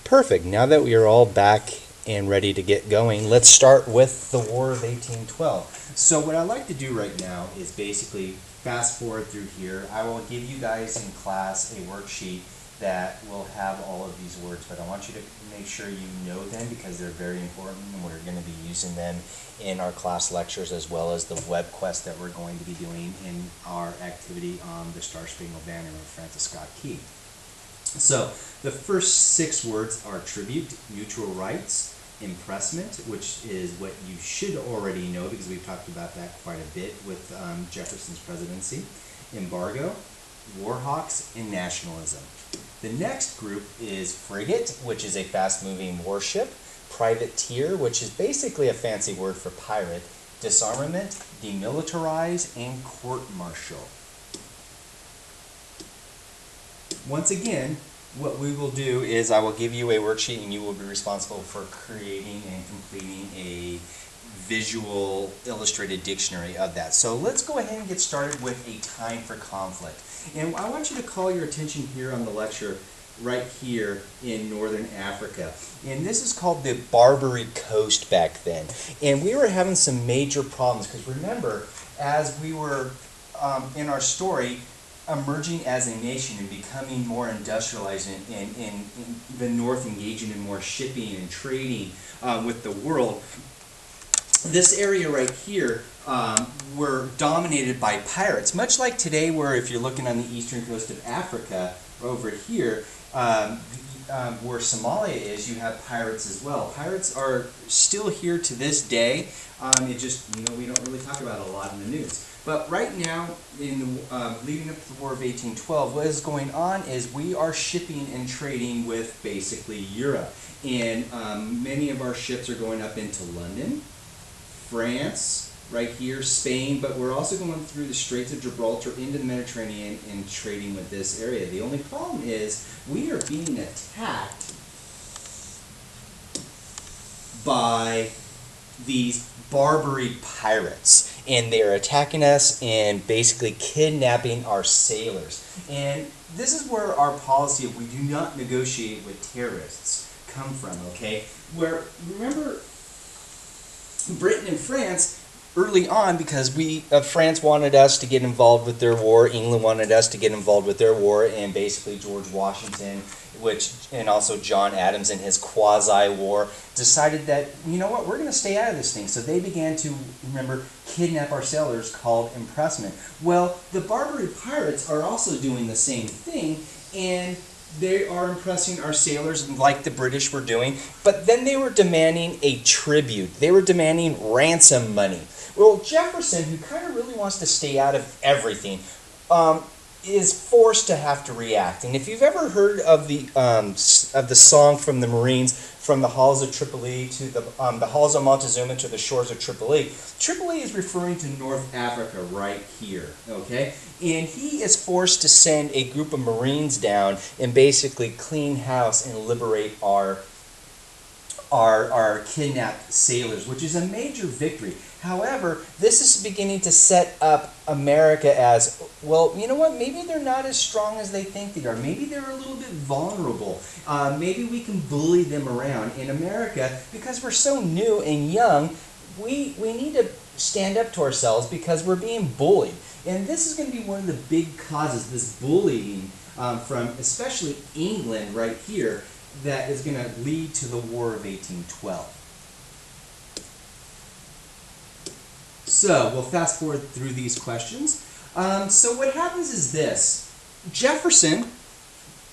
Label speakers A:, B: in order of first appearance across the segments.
A: Perfect. Now that we are all back and ready to get going, let's start with the War of 1812. So what I'd like to do right now is basically fast forward through here. I will give you guys in class a worksheet that will have all of these words, but I want you to make sure you know them because they're very important and we're going to be using them in our class lectures as well as the web quest that we're going to be doing in our activity on the Star Spangled Banner with Francis Scott Key. So the first 6 words are tribute, mutual rights, impressment, which is what you should already know because we've talked about that quite a bit with Jefferson's presidency, embargo, warhawks, and nationalism. The next group is frigate, which is a fast-moving warship, privateer, which is basically a fancy word for pirate, disarmament, demilitarize, and court-martial. Once again, what we will do is I will give you a worksheet and you will be responsible for creating and completing a visual illustrated dictionary of that. So let's go ahead and get started with a time for conflict. And I want you to call your attention here on the lecture right here in Northern Africa. And this is called the Barbary Coast back then. And we were having some major problems because remember, as we were in our story, emerging as a nation and becoming more industrialized and the North engaging in more shipping and trading with the world, this area right here were dominated by pirates, much like today where if you're looking on the eastern coast of Africa over here where Somalia is, you have pirates as well. Pirates are still here to this day. It just, we don't really talk about it a lot in the news. But right now, in leading up to the War of 1812, what is going on is we are shipping and trading with basically Europe. And many of our ships are going up into London, France, right here, Spain, but we're also going through the Straits of Gibraltar into the Mediterranean and trading with this area. The only problem is we are being attacked by these Barbary pirates. And they're attacking us and basically kidnapping our sailors. And this is where our policy of we do not negotiate with terrorists come from, okay? Where, remember, Britain and France, early on, because France wanted us to get involved with their war, England wanted us to get involved with their war, and basically George Washington, and also John Adams in his quasi-war, decided that, you know what, we're going to stay out of this thing. So they began to, remember, kidnap our sailors called impressment. Well, the Barbary pirates are also doing the same thing, and they are impressing our sailors like the British were doing, but then they were demanding a tribute. They were demanding ransom money. Well, Jefferson, who kind of really wants to stay out of everything, is forced to have to react. And if you've ever heard of the song from the Marines, from the halls of Tripoli to the halls of Montezuma to the shores of Tripoli, Tripoli is referring to North Africa right here, okay? And he is forced to send a group of Marines down and basically clean house and liberate our kidnapped sailors, which is a major victory. However, this is beginning to set up America as, well, you know what, maybe they're not as strong as they think they are. Maybe they're a little bit vulnerable. Maybe we can bully them around. In America, because we're so new and young, we need to stand up to ourselves because we're being bullied. And this is going to be one of the big causes, this bullying from especially England right here, that is going to lead to the War of 1812. So we'll fast forward through these questions. So what happens is this. Jefferson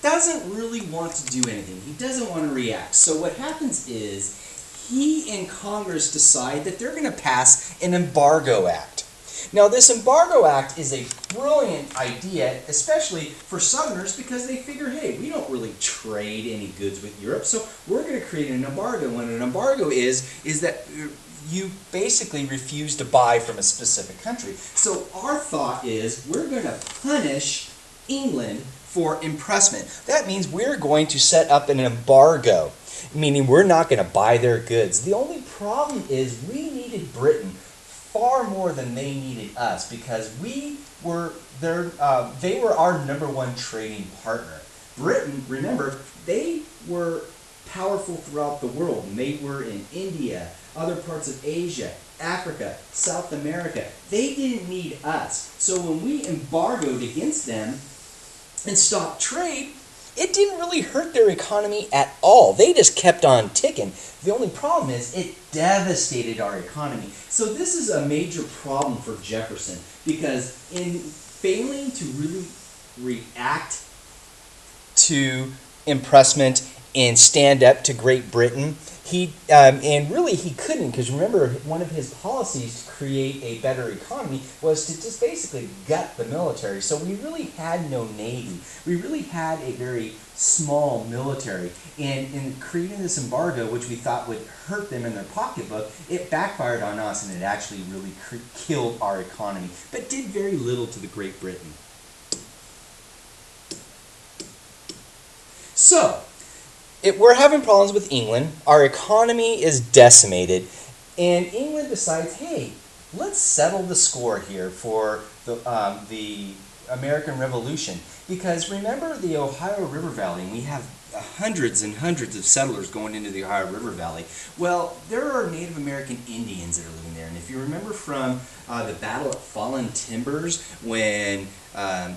A: doesn't really want to do anything. He doesn't want to react. So what happens is he and Congress decide that they're going to pass an embargo act. Now, this embargo act is a brilliant idea, especially for Southerners, because they figure, hey, we don't really trade any goods with Europe, so we're going to create an embargo. And an embargo is that you basically refuse to buy from a specific country. So our thought is we're going to punish England for impressment. That means we're going to set up an embargo, meaning we're not going to buy their goods. The only problem is we needed Britain far more than they needed us because they were our #1 trading partner. Britain, remember, they were powerful throughout the world. And they were in India, other parts of Asia, Africa, South America. They didn't need us. So when we embargoed against them and stopped trade, it didn't really hurt their economy at all. They just kept on ticking. The only problem is it devastated our economy. So this is a major problem for Jefferson, because in failing to really react to impressment and stand up to Great Britain, he couldn't, because remember, one of his policies to create a better economy was to just basically gut the military. So we really had no navy. We really had a very small military. And in creating this embargo, which we thought would hurt them in their pocketbook, it backfired on us, and it actually really killed our economy, but did very little to the Great Britain. So, we're having problems with England. Our economy is decimated. And England decides, hey, let's settle the score here for the American Revolution. Because remember the Ohio River Valley, and we have hundreds and hundreds of settlers going into the Ohio River Valley. Well, there are Native American Indians that are living there. And if you remember from the Battle at Fallen Timbers, when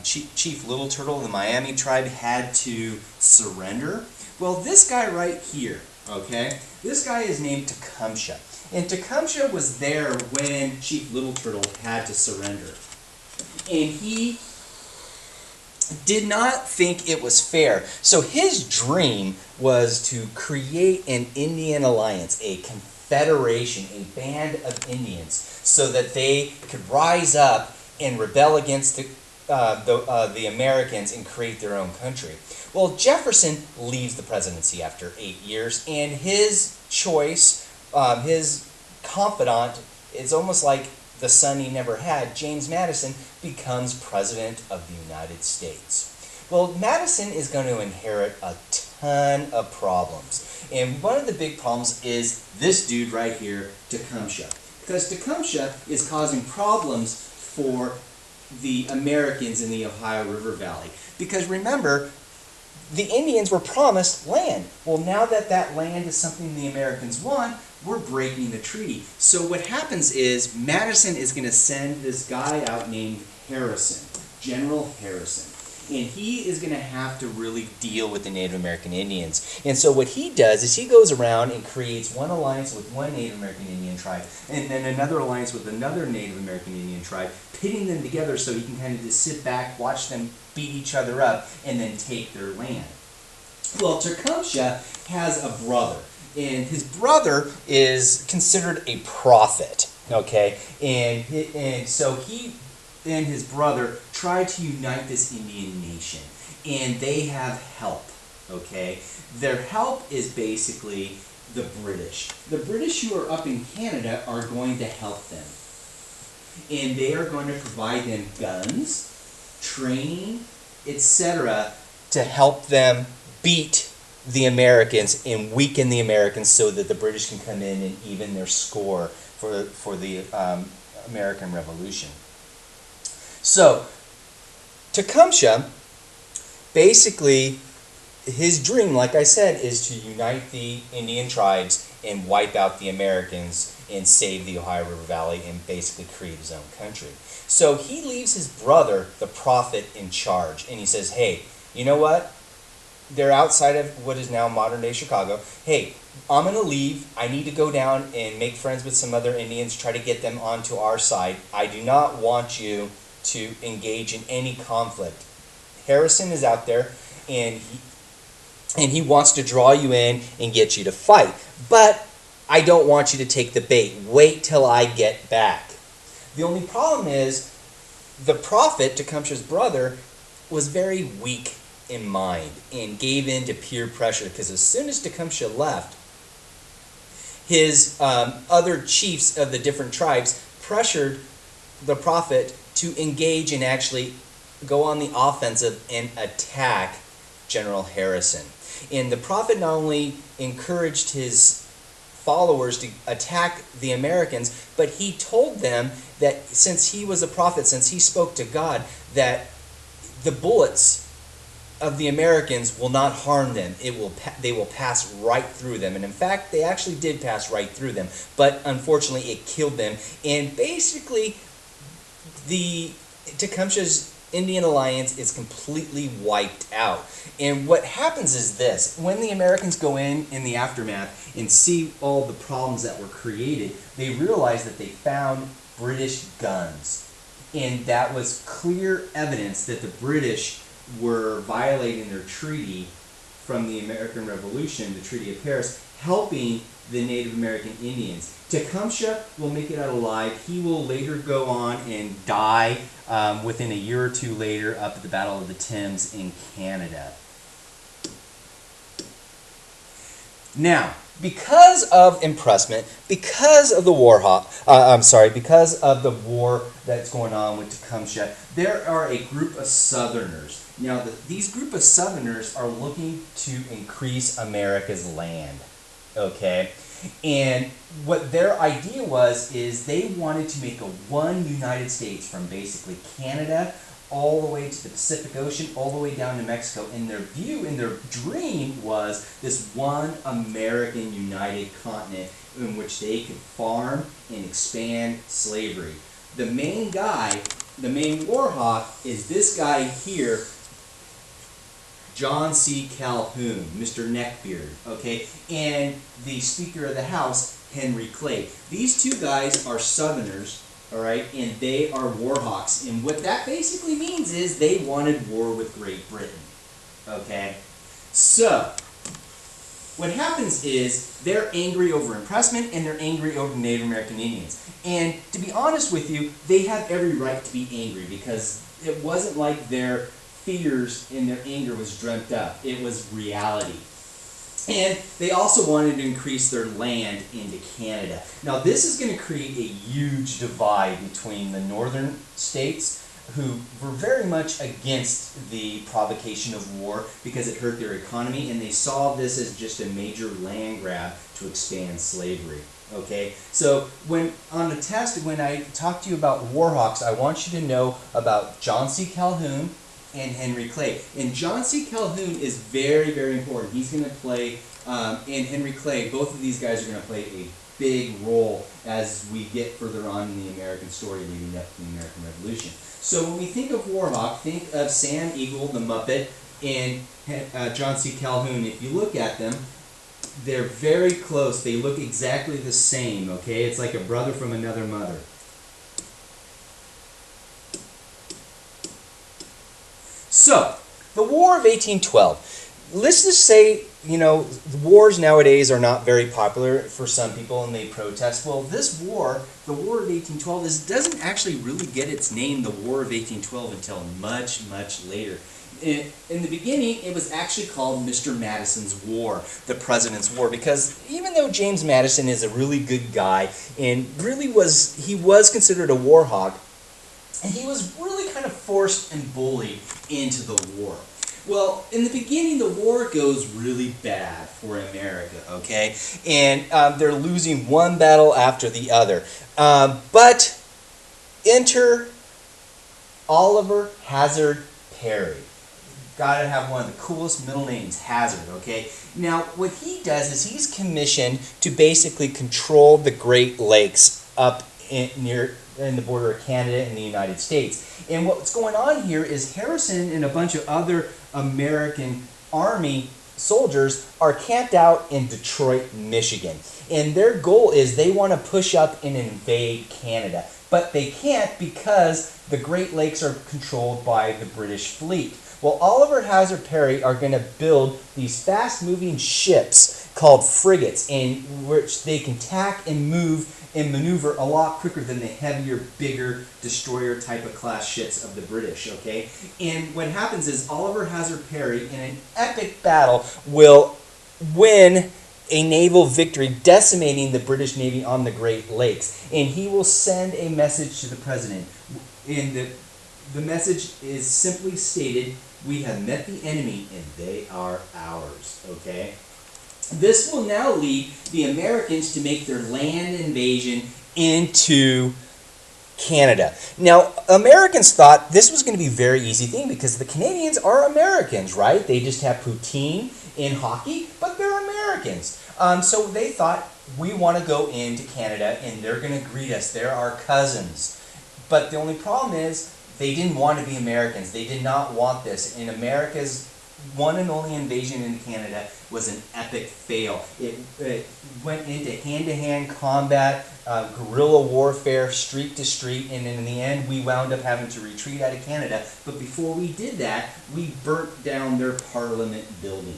A: Chief Little Turtle of the Miami tribe had to surrender, well, this guy right here, okay, this guy is named Tecumseh. And Tecumseh was there when Chief Little Turtle had to surrender. And he did not think it was fair. So his dream was to create an Indian alliance, a confederation, a band of Indians, so that they could rise up and rebel against the Americans and create their own country. Well, Jefferson leaves the presidency after 8 years, and his choice, his confidant, is almost like the son he never had, James Madison, becomes president of the United States. Well, Madison is going to inherit a ton of problems. And one of the big problems is this dude right here, Tecumseh. Because Tecumseh is causing problems for the Americans in the Ohio River Valley. Because remember, the Indians were promised land. Well, now that that land is something the Americans want, we're breaking the treaty. So what happens is Madison is going to send this guy out named Harrison, General Harrison. And he is going to have to really deal with the Native American Indians. And so what he does is he goes around and creates one alliance with one Native American Indian tribe, and then another alliance with another Native American Indian tribe, pitting them together so he can kind of just sit back, watch them beat each other up, and then take their land. Well, Tecumseh has a brother, and his brother is considered a prophet, okay? And so he and his brother try to unite this Indian nation, and they have help, okay? Their help is basically the British. The British who are up in Canada are going to help them, and they are going to provide them guns, training, etc., to help them beat the Americans and weaken the Americans so that the British can come in and even their score for the American Revolution. So, Tecumseh, basically, his dream, like I said, is to unite the Indian tribes and wipe out the Americans and save the Ohio River Valley and basically create his own country. So he leaves his brother, the prophet, in charge, and he says, hey, you know what? They're outside of what is now modern-day Chicago. Hey, I'm going to leave. I need to go down and make friends with some other Indians, try to get them onto our side. I do not want you to engage in any conflict. Harrison is out there, and he wants to draw you in and get you to fight. But I don't want you to take the bait. Wait till I get back. The only problem is the prophet, Tecumseh's brother, was very weak in mind and gave in to peer pressure, because as soon as Tecumseh left, his other chiefs of the different tribes pressured the prophet to engage and actually go on the offensive and attack General Harrison. And the prophet not only encouraged his followers to attack the Americans, but he told them that since he was a prophet, since he spoke to God, that the bullets of the Americans will not harm them. They will pass right through them. And in fact, they actually did pass right through them. But unfortunately, it killed them. And basically, the Tecumseh's Indian alliance is completely wiped out. And what happens is this: when the Americans go in the aftermath and see all the problems that were created, they realize that they found British guns. And that was clear evidence that the British were violating their treaty from the American Revolution, the Treaty of Paris, helping the Native American Indians. Tecumseh will make it out alive. He will later go on and die within a year or two later up at the Battle of the Thames in Canada. Now, because of impressment, because of the because of the war that's going on with Tecumseh, there are a group of Southerners. Now, these group of Southerners are looking to increase America's land, okay? And what their idea is they wanted to make a one United States from basically Canada all the way to the Pacific Ocean, all the way down to Mexico. And their view and their dream was this one American united continent in which they could farm and expand slavery. The main guy, the main war hawk, is this guy here, John C. Calhoun, Mr. Neckbeard, okay? And the Speaker of the House, Henry Clay. These two guys are Southerners, all right, and they are war hawks. And what that basically means is they wanted war with Great Britain, okay? So, what happens is they're angry over impressment and they're angry over Native American Indians. And to be honest with you, they have every right to be angry because it wasn't like their fears and their anger was dreamt up. It was reality. And they also wanted to increase their land into Canada. Now, this is going to create a huge divide between the northern states, who were very much against the provocation of war because it hurt their economy, and they saw this as just a major land grab to expand slavery. Okay, so when on the test, when I talk to you about war hawks, I want you to know about John C. Calhoun and Henry Clay. And John C. Calhoun is very, very important. He's going to play, and Henry Clay, both of these guys are going to play a big role as we get further on in the American story leading up to the American Revolution. So when we think of Warhawk, think of Sam Eagle, the Muppet, and John C. Calhoun. If you look at them, they're very close. They look exactly the same, okay? It's like a brother from another mother. So, the War of 1812. Let's just say, you know, wars nowadays are not very popular for some people and they protest. Well, this war, the War of 1812, doesn't actually really get its name, the War of 1812, until much, much later. In the beginning, it was actually called Mr. Madison's War, the President's War, because even though James Madison is a really good guy and really he was considered a war hawk, he was really kind of forced and bullied into the war. Well, in the beginning, the war goes really bad for America, okay? And they're losing one battle after the other. But enter Oliver Hazard Perry. Gotta have one of the coolest middle names, Hazard, okay? Now, what he does is he's commissioned to basically control the Great Lakes up in the border of Canada and the United States. And what's going on here is Harrison and a bunch of other American Army soldiers are camped out in Detroit, Michigan. And their goal is they want to push up and invade Canada. But they can't because the Great Lakes are controlled by the British fleet. Well, Oliver Hazard Perry are going to build these fast-moving ships called frigates, in which they can tack and move and maneuver a lot quicker than the heavier, bigger destroyer type of class ships of the British, okay? And what happens is Oliver Hazard Perry, in an epic battle, will win a naval victory decimating the British Navy on the Great Lakes. And he will send a message to the president. And the message is simply stated, "We have met the enemy and they are ours," okay? This will now lead the Americans to make their land invasion into Canada. Now, Americans thought this was going to be a very easy thing because the Canadians are Americans, right? They just have poutine in hockey, but they're Americans. So they thought, we want to go into Canada and they're going to greet us. They're our cousins. But the only problem is they didn't want to be Americans. They did not want this. And America's one and only invasion into Canada was an epic fail. It went into hand-to-hand combat, guerrilla warfare, street to street, and in the end we wound up having to retreat out of Canada. But before we did that, we burnt down their Parliament building.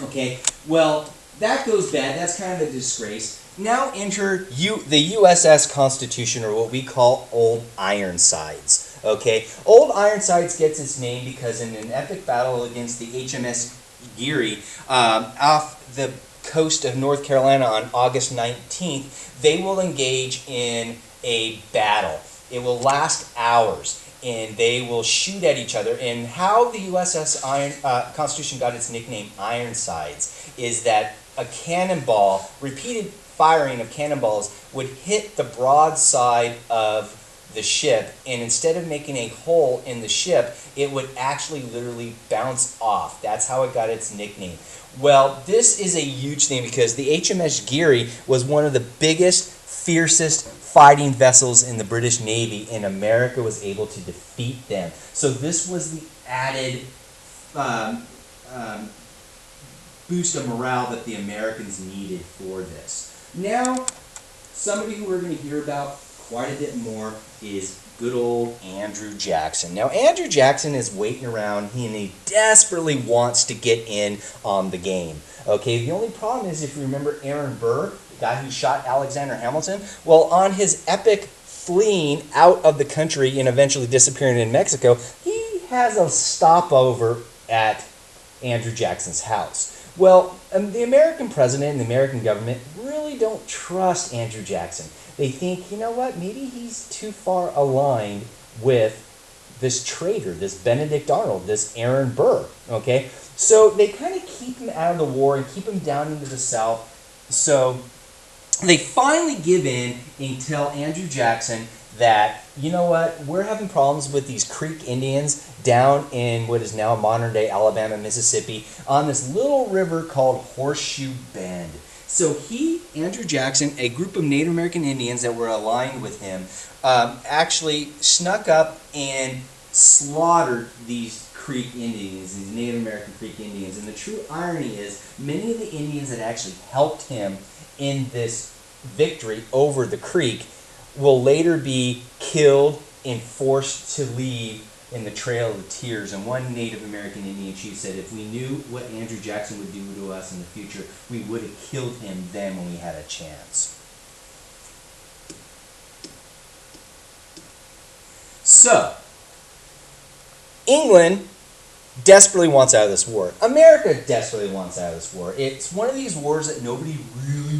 A: Okay, well, that goes bad. That's kind of a disgrace. Now enter the USS Constitution, or what we call Old Ironsides. Okay, Old Ironsides gets its name because in an epic battle against the HMS Geary off the coast of North Carolina on August 19th, they will engage in a battle. It will last hours, and they will shoot at each other. And how the USS Constitution got its nickname Ironsides is that a cannonball, repeated firing of cannonballs, would hit the broadside of the ship, and instead of making a hole in the ship, it would actually literally bounce off. That's how it got its nickname. Well, this is a huge thing because the HMS Geary was one of the biggest, fiercest fighting vessels in the British Navy, and America was able to defeat them. So this was the added boost of morale that the Americans needed for this. Now, somebody who we're going to hear about quite a bit more is good old Andrew Jackson. Now, Andrew Jackson is waiting around and he desperately wants to get in on the game. Okay, the only problem is, if you remember Aaron Burr, the guy who shot Alexander Hamilton, well, on his epic fleeing out of the country and eventually disappearing in Mexico, he has a stopover at Andrew Jackson's house. Well, the American president and the American government really don't trust Andrew Jackson. They think, you know what, maybe he's too far aligned with this traitor, this Benedict Arnold, this Aaron Burr, okay? So they kind of keep him out of the war and keep him down into the South. So they finally give in and tell Andrew Jackson that, you know what, we're having problems with these Creek Indians down in what is now modern-day Alabama, Mississippi, on this little river called Horseshoe Bend. So Andrew Jackson, a group of Native American Indians that were aligned with him, actually snuck up and slaughtered these Creek Indians, these Native American Creek Indians. And the true irony is, many of the Indians that actually helped him in this victory over the Creek will later be killed and forced to leave in the Trail of Tears. And one Native American Indian chief said, if we knew what Andrew Jackson would do to us in the future, we would have killed him then when we had a chance. So, England desperately wants out of this war. America desperately wants out of this war. It's one of these wars that nobody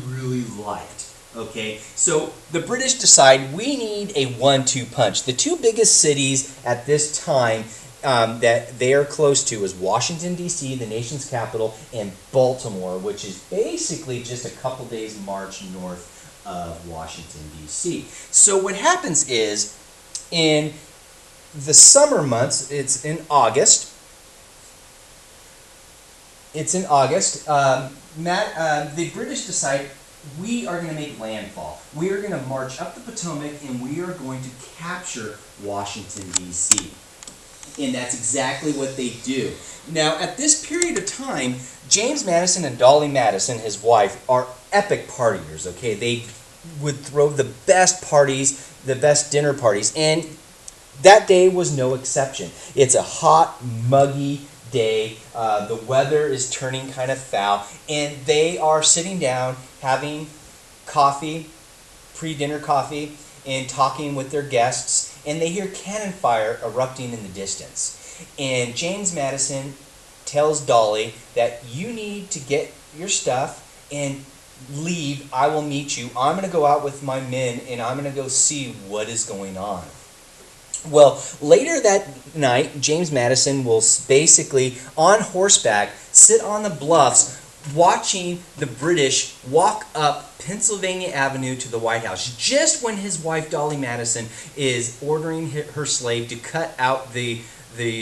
A: really liked. Okay, so the British decide we need a 1-2 punch. The two biggest cities at this time that they are close to is Washington, D.C., the nation's capital, and Baltimore, which is basically just a couple days march north of Washington, D.C. So what happens is, in the summer months, it's in August, the British decide, we are going to make landfall. We are going to march up the Potomac and we are going to capture Washington, D.C. And that's exactly what they do. Now, at this period of time, James Madison and Dolly Madison, his wife, are epic partiers, okay? They would throw the best parties, the best dinner parties, and that day was no exception. It's a hot, muggy day. The weather is turning kind of foul, and they are sitting down having coffee, pre-dinner coffee, and talking with their guests, and they hear cannon fire erupting in the distance. And James Madison tells Dolly that you need to get your stuff and leave. I will meet you. I'm going to go out with my men, and I'm going to go see what is going on. Well, later that night, James Madison will basically, on horseback, sit on the bluffs watching the British walk up Pennsylvania Avenue to the White House just when his wife Dolly Madison is ordering her slave to cut out the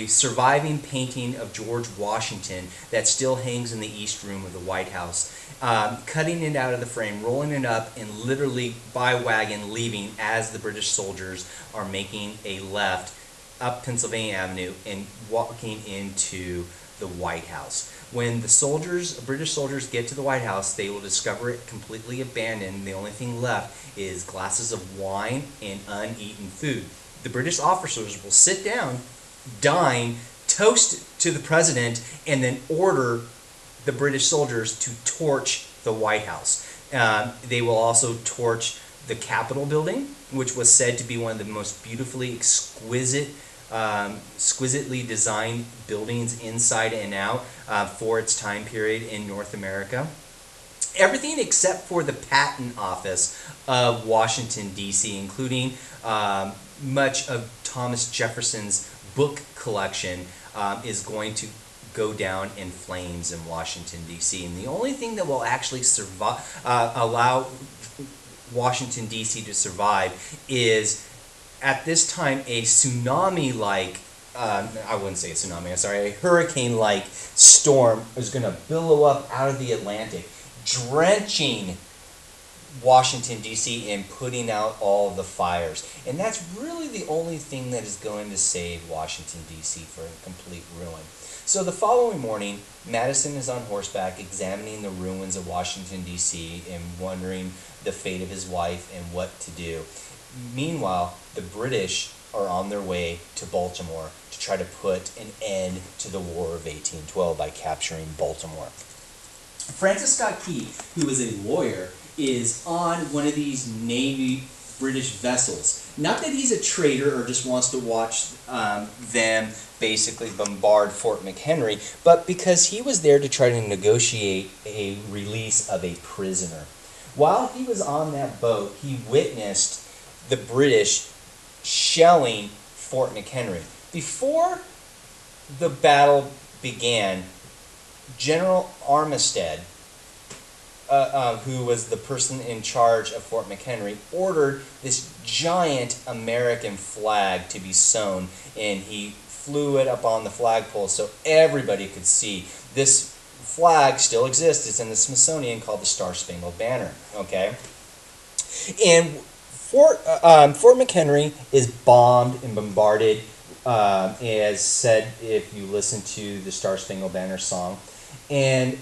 A: surviving painting of George Washington that still hangs in the East Room of the White House. Cutting it out of the frame, rolling it up, and literally by wagon leaving as the British soldiers are making a left up Pennsylvania Avenue and walking into the White House. When the British soldiers get to the White House, they will discover it completely abandoned. The only thing left is glasses of wine and uneaten food. The British officers will sit down, dine, toast to the president, and then order the British soldiers to torch the White House. They will also torch the Capitol building, which was said to be one of the most beautifully exquisitely designed buildings inside and out for its time period in North America. Everything except for the patent office of Washington, D.C., including much of Thomas Jefferson's book collection, is going to go down in flames in Washington, D.C. And the only thing that will actually allow Washington, D.C. to survive is, at this time, a tsunami-like, I wouldn't say a tsunami, I'm sorry, a hurricane-like storm is going to billow up out of the Atlantic, drenching Washington, D.C. and putting out all the fires. And that's really the only thing that is going to save Washington, D.C. from complete ruin. So the following morning, Madison is on horseback examining the ruins of Washington, D.C. and wondering the fate of his wife and what to do. Meanwhile, the British are on their way to Baltimore to try to put an end to the War of 1812 by capturing Baltimore. Francis Scott Key, who is a lawyer, is on one of these Navy British vessels. Not that he's a traitor or just wants to watch them basically bombard Fort McHenry, but because he was there to try to negotiate a release of a prisoner. While he was on that boat, he witnessed the British shelling Fort McHenry. Before the battle began, General Armistead, who was the person in charge of Fort McHenry, ordered this giant American flag to be sewn, and he flew it up on the flagpole so everybody could see. This flag still exists. It's in the Smithsonian, called the Star-Spangled Banner. Okay, and Fort McHenry is bombed and bombarded, as said if you listen to the Star-Spangled Banner song. And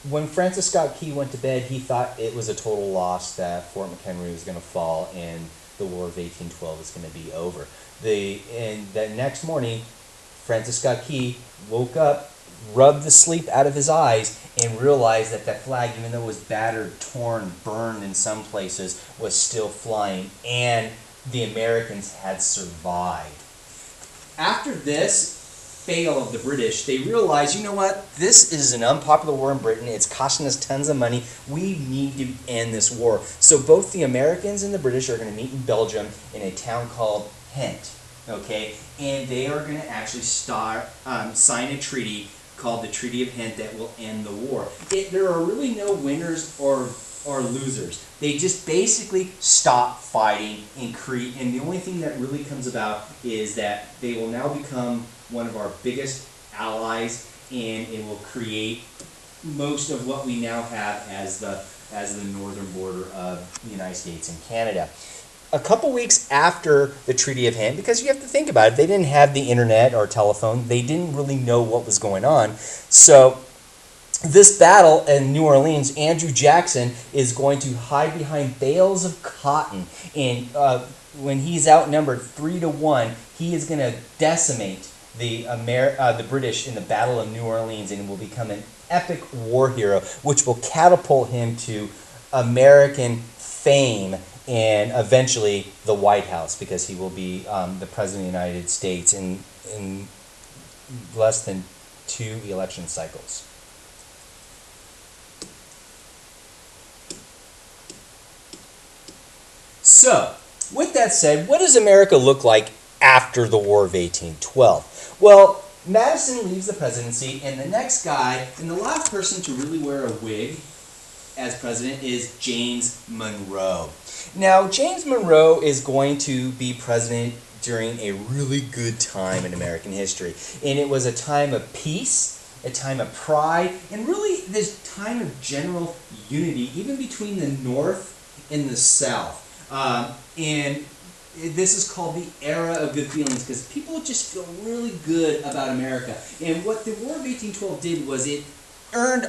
A: when Francis Scott Key went to bed, he thought it was a total loss, that Fort McHenry was going to fall and the War of 1812 was going to be over. And that next morning, Francis Scott Key woke up, rubbed the sleep out of his eyes, and realized that that flag, even though it was battered, torn, burned in some places, was still flying, and the Americans had survived. After this fail of the British, they realized, you know what, this is an unpopular war in Britain, it's costing us tons of money, we need to end this war. So both the Americans and the British are going to meet in Belgium in a town called Ghent, okay, and they are going to actually sign a treaty called the Treaty of Ghent that will end the war. There are really no winners or losers. They just basically stop fighting and the only thing that really comes about is that they will now become one of our biggest allies, and it will create most of what we now have as the northern border of the United States and Canada. A couple weeks after the Treaty of Ghent, because you have to think about it, they didn't have the internet or telephone, they didn't really know what was going on. So this battle in New Orleans, Andrew Jackson is going to hide behind bales of cotton, and when he's outnumbered 3-1, he is going to decimate the British in the Battle of New Orleans, and will become an epic war hero, which will catapult him to American fame and eventually the White House, because he will be the President of the United States in less than 2 election cycles. So, with that said, what does America look like after the War of 1812? Well, Madison leaves the presidency, and the next guy, and the last person to really wear a wig as president, is James Monroe. Now, James Monroe is going to be president during a really good time in American history. And it was a time of peace, a time of pride, and really this time of general unity, even between the North and the South. And this is called the era of good feelings because people just feel really good about America. And what the War of 1812 did was it earned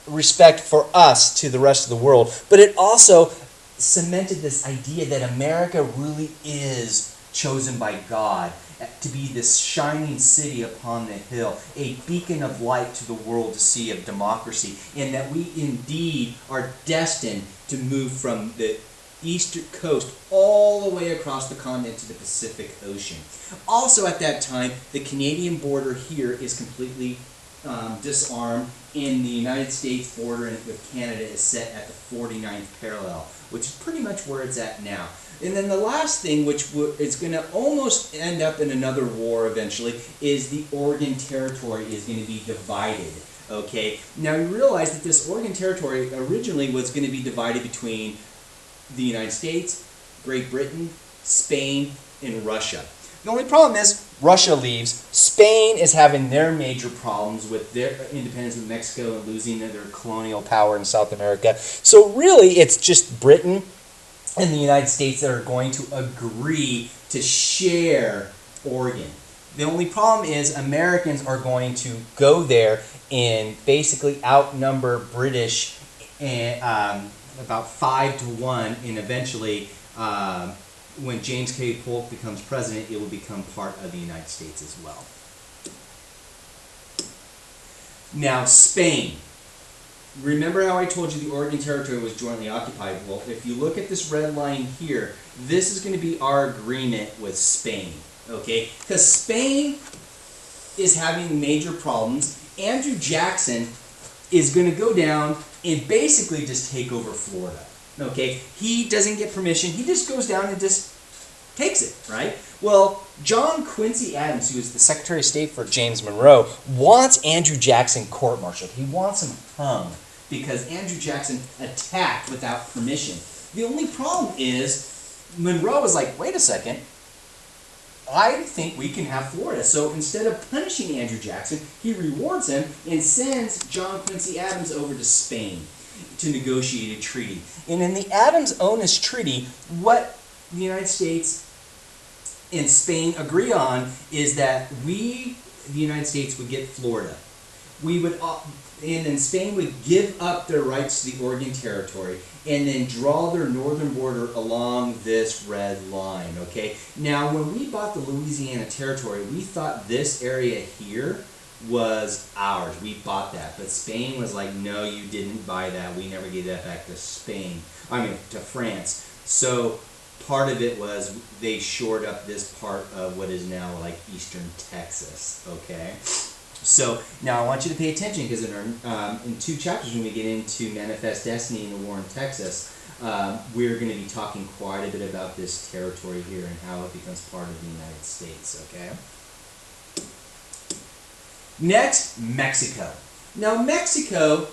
A: respect for us to the rest of the world, but it also cemented this idea that America really is chosen by God to be this shining city upon the hill, a beacon of light to the world to see of democracy, and that we indeed are destined to move from the eastern coast all the way across the continent to the Pacific Ocean. Also at that time, the Canadian border here is completely disarmed, and the United States border with Canada is set at the 49th parallel, which is pretty much where it's at now. And then the last thing, which is going to almost end up in another war eventually, is the Oregon Territory is going to be divided. Okay, now you realize that this Oregon Territory originally was going to be divided between the United States, Great Britain, Spain, and Russia. The only problem is Russia leaves. Spain is having their major problems with their independence of Mexico and losing their colonial power in South America. So really it's just Britain and the United States that are going to agree to share Oregon. The only problem is Americans are going to go there and basically outnumber British and, about 5-1, and eventually when James K. Polk becomes president, it will become part of the United States as well. Now, Spain. Remember how I told you the Oregon Territory was jointly occupied? Well, if you look at this red line here, this is going to be our agreement with Spain, okay? Because Spain is having major problems. Andrew Jackson is going to go down and basically just take over Florida, okay? He doesn't get permission. He just goes down and just takes it, right? Well, John Quincy Adams, who is the Secretary of State for James Monroe, wants Andrew Jackson court-martialed. He wants him hung because Andrew Jackson attacked without permission. The only problem is Monroe was like, wait a second, I think we can have Florida. So instead of punishing Andrew Jackson, he rewards him and sends John Quincy Adams over to Spain to negotiate a treaty. And in the Adams-Onis Treaty, what the United States and Spain agree on is that we, the United States, would get Florida. We would, and then Spain would give up their rights to the Oregon Territory and then draw their northern border along this red line, okay? Now, when we bought the Louisiana Territory, we thought this area here was ours. We bought that, but Spain was like, no, you didn't buy that. We never gave that back to to France. So part of it was they shored up this part of what is now like eastern Texas, okay? So now I want you to pay attention because in 2 chapters when we get into Manifest Destiny and the war in Texas, we're going to be talking quite a bit about this territory here and how it becomes part of the United States, okay? Next, Mexico. Now Mexico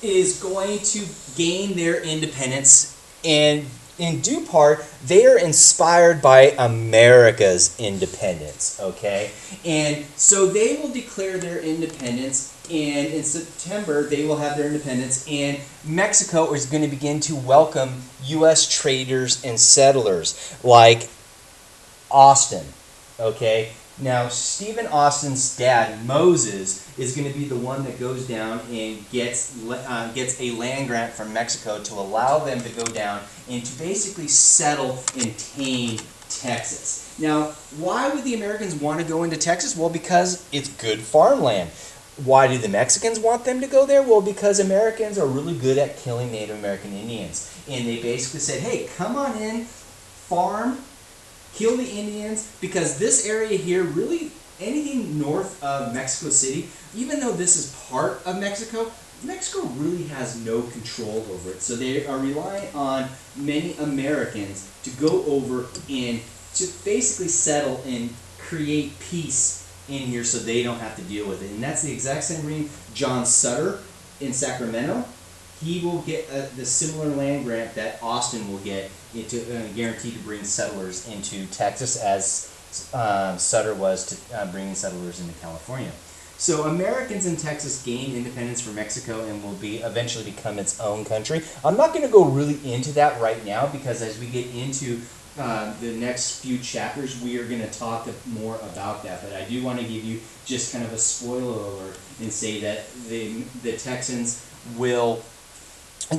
A: is going to gain their independence, and in due part, they are inspired by America's independence, okay? And so they will declare their independence, and in September, they will have their independence, and Mexico is going to begin to welcome U.S. traders and settlers like Austin, okay? Now, Stephen Austin's dad, Moses, is going to be the one that goes down and gets a land grant from Mexico to allow them to go down and to basically settle and tame Texas. Now, why would the Americans want to go into Texas? Well, because it's good farmland. Why do the Mexicans want them to go there? Well, because Americans are really good at killing Native American Indians. And they basically said, hey, come on in, farm, kill the Indians, because this area here, really anything north of Mexico City, even though this is part of Mexico, Mexico really has no control over it. So they are relying on many Americans to go over and to basically settle and create peace in here so they don't have to deal with it. And that's the exact same reason John Sutter in Sacramento, he will get the similar land grant that Austin will get guaranteed to bring settlers into Texas, as Sutter was to bringing settlers into California. So Americans in Texas gained independence from Mexico and will eventually become its own country. I'm not going to go really into that right now, because as we get into the next few chapters, we are going to talk more about that. But I do want to give you just kind of a spoiler alert and say that the Texans will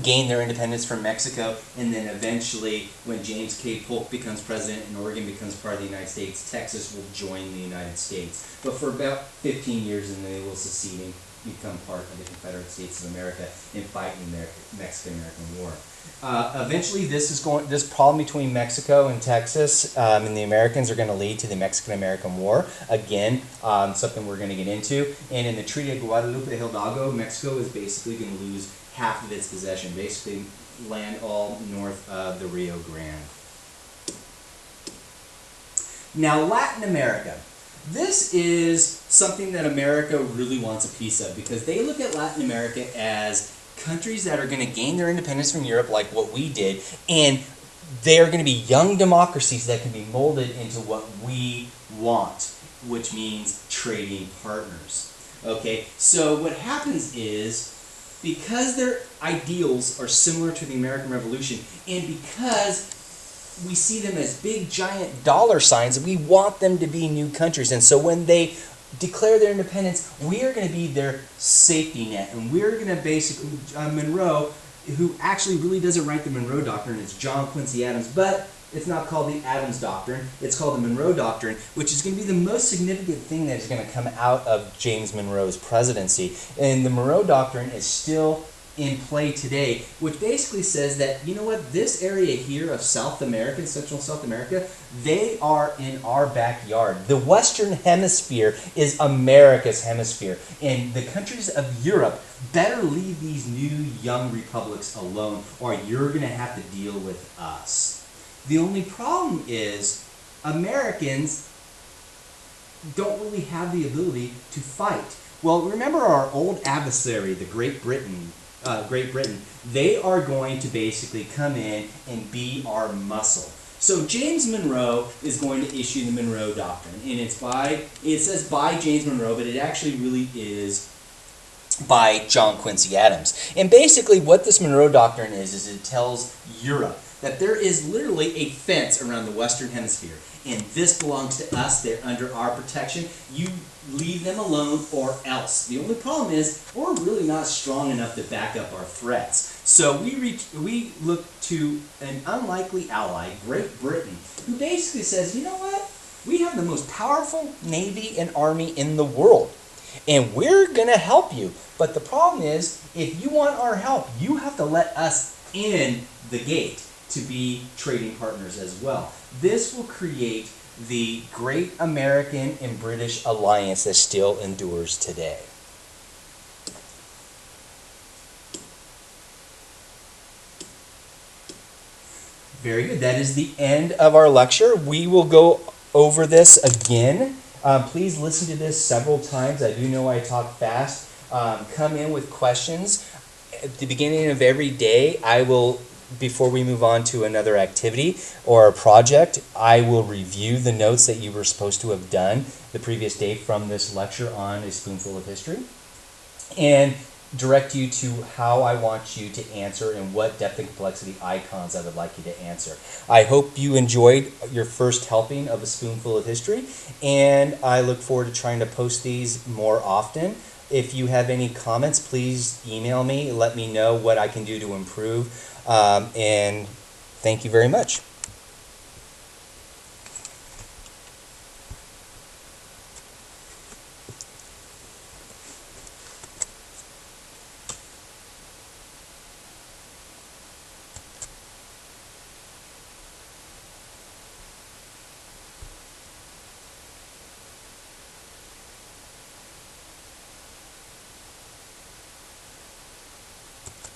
A: gain their independence from Mexico, and then eventually, when James K. Polk becomes president and Oregon becomes part of the United States, Texas will join the United States. But for about 15 years, and they will secede and become part of the Confederate States of America and fight in the Mexican-American War. Eventually, this problem between Mexico and Texas and the Americans are going to lead to the Mexican-American War. Again, something we're going to get into. And in the Treaty of Guadalupe Hidalgo, Mexico is basically going to lose half of its possession, basically land all north of the Rio Grande. Now, Latin America. This is something that America really wants a piece of, because they look at Latin America as countries that are going to gain their independence from Europe like what we did, and they are going to be young democracies that can be molded into what we want, which means trading partners. Okay, so what happens is, because their ideals are similar to the American Revolution, and because we see them as big, giant dollar signs, we want them to be new countries. And so when they declare their independence, we are going to be their safety net. And we're going to basically, Monroe, who actually really doesn't write the Monroe Doctrine, it's John Quincy Adams, but it's not called the Adams Doctrine, it's called the Monroe Doctrine, which is going to be the most significant thing that is going to come out of James Monroe's presidency. And the Monroe Doctrine is still in play today, which basically says that, you know what, this area here of South America, Central South America, they are in our backyard. The Western Hemisphere is America's hemisphere, and the countries of Europe better leave these new young republics alone, or you're going to have to deal with us. The only problem is Americans don't really have the ability to fight. Well, remember our old adversary, the Great Britain, they are going to basically come in and be our muscle. So James Monroe is going to issue the Monroe Doctrine, and it says by James Monroe, but it actually really is by John Quincy Adams. And basically what this Monroe Doctrine is it tells Europe that there is literally a fence around the Western Hemisphere, and this belongs to us, they're under our protection. You leave them alone or else. The only problem is we're really not strong enough to back up our threats. So we look to an unlikely ally, Great Britain, who basically says, you know what? We have the most powerful navy and army in the world, and we're going to help you. But the problem is, if you want our help, you have to let us in the gate to be trading partners as well. This will create the great American and British alliance that still endures today. Very good. That is the end of our lecture. We will go over this again. Please listen to this several times. I do know I talk fast. Come in with questions. At the beginning of every day, before we move on to another activity or a project, I will review the notes that you were supposed to have done the previous day from this lecture on A Spoonful of History, and direct you to how I want you to answer and what depth and complexity icons I would like you to answer. I hope you enjoyed your first helping of A Spoonful of History, and I look forward to trying to post these more often. If you have any comments, please email me. Let me know what I can do to improve. And thank you very much.